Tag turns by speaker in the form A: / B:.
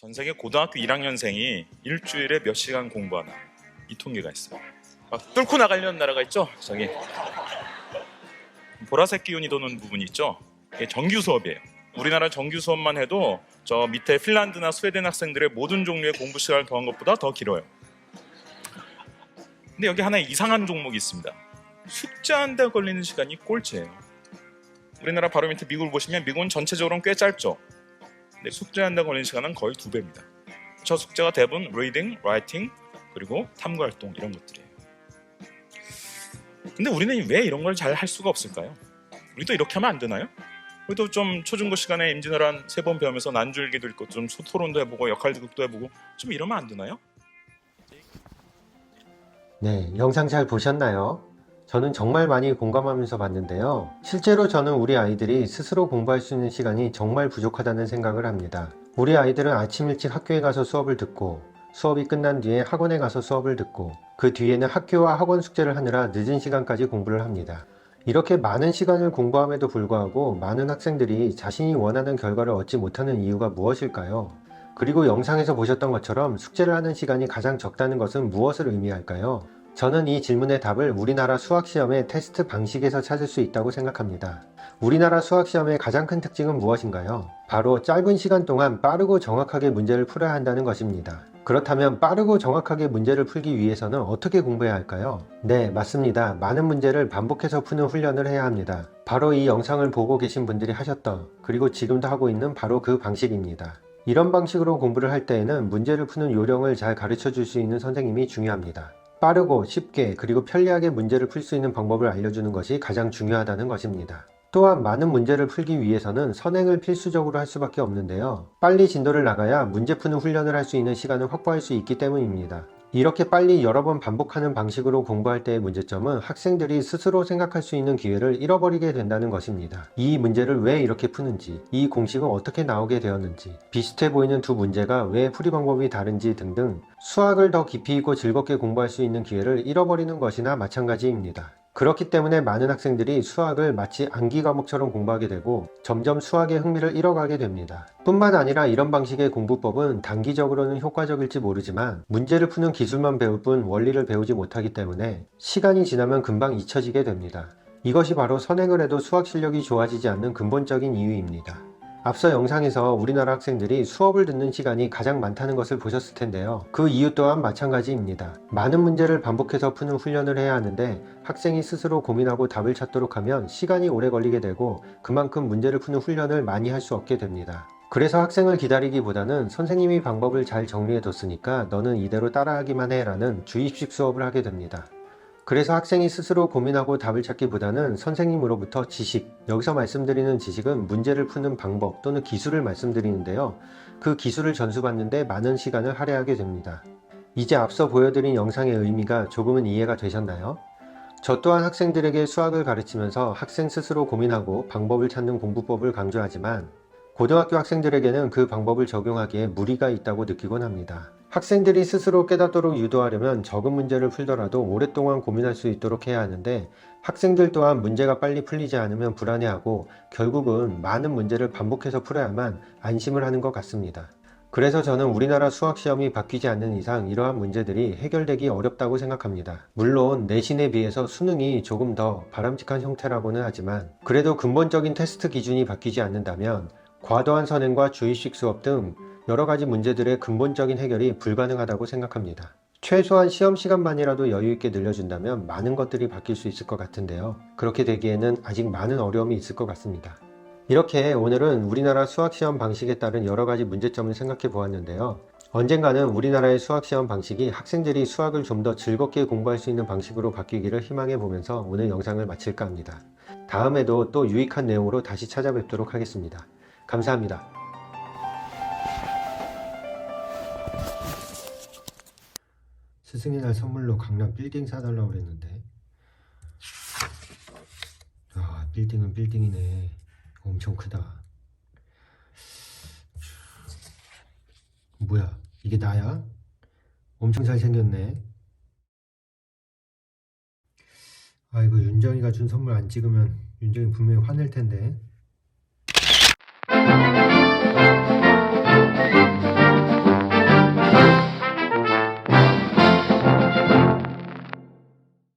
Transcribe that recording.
A: 전 세계 고등학교 1학년생이 일주일에 몇 시간 공부하나, 이 통계가 있어요. 막 뚫고 나가려는 나라가 있죠. 저기 보라색 기운이 도는 부분이 있죠. 이게 정규 수업이에요. 우리나라 정규 수업만 해도 저 밑에 핀란드나 스웨덴 학생들의 모든 종류의 공부 시간을 더한 것보다 더 길어요. 근데 여기 하나 이상한 종목이 있습니다. 숙제하는데 걸리는 시간이 꼴찌예요. 우리나라 바로 밑에 미국을 보시면 미국은 전체적으로는 꽤 짧죠. 근데 숙제하는데 걸리는 시간은 거의 2배입니다. 저 숙제가 대부분 reading, writing, 그리고 탐구활동 이런 것들이에요. 근데 우리는 왜 이런 걸 잘 할 수가 없을까요? 우리도 이렇게 하면 안 되나요? 우리도 좀 초중고 시간에 임진왜란 3번 배우면서 난줄기도 읽고 좀 토론도 해보고 역할극도 해보고 좀 이러면 안 되나요?
B: 네, 영상 잘 보셨나요? 저는 정말 많이 공감하면서 봤는데요. 실제로 저는 우리 아이들이 스스로 공부할 수 있는 시간이 정말 부족하다는 생각을 합니다. 우리 아이들은 아침 일찍 학교에 가서 수업을 듣고 수업이 끝난 뒤에 학원에 가서 수업을 듣고 그 뒤에는 학교와 학원 숙제를 하느라 늦은 시간까지 공부를 합니다. 이렇게 많은 시간을 공부함에도 불구하고 많은 학생들이 자신이 원하는 결과를 얻지 못하는 이유가 무엇일까요? 그리고 영상에서 보셨던 것처럼 숙제를 하는 시간이 가장 적다는 것은 무엇을 의미할까요? 저는 이 질문의 답을 우리나라 수학시험의 테스트 방식에서 찾을 수 있다고 생각합니다. 우리나라 수학시험의 가장 큰 특징은 무엇인가요? 바로 짧은 시간 동안 빠르고 정확하게 문제를 풀어야 한다는 것입니다. 그렇다면 빠르고 정확하게 문제를 풀기 위해서는 어떻게 공부해야 할까요? 네, 맞습니다. 많은 문제를 반복해서 푸는 훈련을 해야 합니다. 바로 이 영상을 보고 계신 분들이 하셨던, 그리고 지금도 하고 있는 바로 그 방식입니다. 이런 방식으로 공부를 할 때에는 문제를 푸는 요령을 잘 가르쳐 줄 수 있는 선생님이 중요합니다. 빠르고 쉽게 그리고 편리하게 문제를 풀 수 있는 방법을 알려주는 것이 가장 중요하다는 것입니다. 또한 많은 문제를 풀기 위해서는 선행을 필수적으로 할 수밖에 없는데요. 빨리 진도를 나가야 문제 푸는 훈련을 할 수 있는 시간을 확보할 수 있기 때문입니다. 이렇게 빨리 여러 번 반복하는 방식으로 공부할 때의 문제점은 학생들이 스스로 생각할 수 있는 기회를 잃어버리게 된다는 것입니다. 이 문제를 왜 이렇게 푸는지, 이 공식은 어떻게 나오게 되었는지, 비슷해 보이는 두 문제가 왜 풀이 방법이 다른지 등등 수학을 더 깊이 있고 즐겁게 공부할 수 있는 기회를 잃어버리는 것이나 마찬가지입니다. 그렇기 때문에 많은 학생들이 수학을 마치 암기 과목처럼 공부하게 되고 점점 수학의 흥미를 잃어가게 됩니다. 뿐만 아니라 이런 방식의 공부법은 단기적으로는 효과적일지 모르지만 문제를 푸는 기술만 배울 뿐 원리를 배우지 못하기 때문에 시간이 지나면 금방 잊혀지게 됩니다. 이것이 바로 선행을 해도 수학 실력이 좋아지지 않는 근본적인 이유입니다. 앞서 영상에서 우리나라 학생들이 수업을 듣는 시간이 가장 많다는 것을 보셨을 텐데요. 그 이유 또한 마찬가지입니다. 많은 문제를 반복해서 푸는 훈련을 해야 하는데 학생이 스스로 고민하고 답을 찾도록 하면 시간이 오래 걸리게 되고 그만큼 문제를 푸는 훈련을 많이 할 수 없게 됩니다. 그래서 학생을 기다리기보다는 선생님이 방법을 잘 정리해 뒀으니까 너는 이대로 따라하기만 해 라는 주입식 수업을 하게 됩니다. 그래서 학생이 스스로 고민하고 답을 찾기보다는 선생님으로부터 지식, 여기서 말씀드리는 지식은 문제를 푸는 방법 또는 기술을 말씀드리는데요. 그 기술을 전수받는데 많은 시간을 할애하게 됩니다. 이제 앞서 보여드린 영상의 의미가 조금은 이해가 되셨나요? 저 또한 학생들에게 수학을 가르치면서 학생 스스로 고민하고 방법을 찾는 공부법을 강조하지만 고등학교 학생들에게는 그 방법을 적용하기에 무리가 있다고 느끼곤 합니다. 학생들이 스스로 깨닫도록 유도하려면 적은 문제를 풀더라도 오랫동안 고민할 수 있도록 해야 하는데 학생들 또한 문제가 빨리 풀리지 않으면 불안해하고 결국은 많은 문제를 반복해서 풀어야만 안심을 하는 것 같습니다. 그래서 저는 우리나라 수학시험이 바뀌지 않는 이상 이러한 문제들이 해결되기 어렵다고 생각합니다. 물론 내신에 비해서 수능이 조금 더 바람직한 형태라고는 하지만 그래도 근본적인 테스트 기준이 바뀌지 않는다면 과도한 선행과 주입식 수업 등 여러가지 문제들의 근본적인 해결이 불가능하다고 생각합니다. 최소한 시험 시간만이라도 여유있게 늘려준다면 많은 것들이 바뀔 수 있을 것 같은데요. 그렇게 되기에는 아직 많은 어려움이 있을 것 같습니다. 이렇게 오늘은 우리나라 수학시험 방식에 따른 여러가지 문제점을 생각해 보았는데요. 언젠가는 우리나라의 수학시험 방식이 학생들이 수학을 좀 더 즐겁게 공부할 수 있는 방식으로 바뀌기를 희망해 보면서 오늘 영상을 마칠까 합니다. 다음에도 또 유익한 내용으로 다시 찾아뵙도록 하겠습니다. 감사합니다. 스승의 날 선물로 강남 빌딩 사달라고 그랬는데 아, 빌딩은 빌딩이네. 엄청 크다. 뭐야, 이게 나야? 엄청 잘생겼네. 아, 이거 윤정이가 준 선물 안 찍으면 윤정이 분명히 화낼 텐데.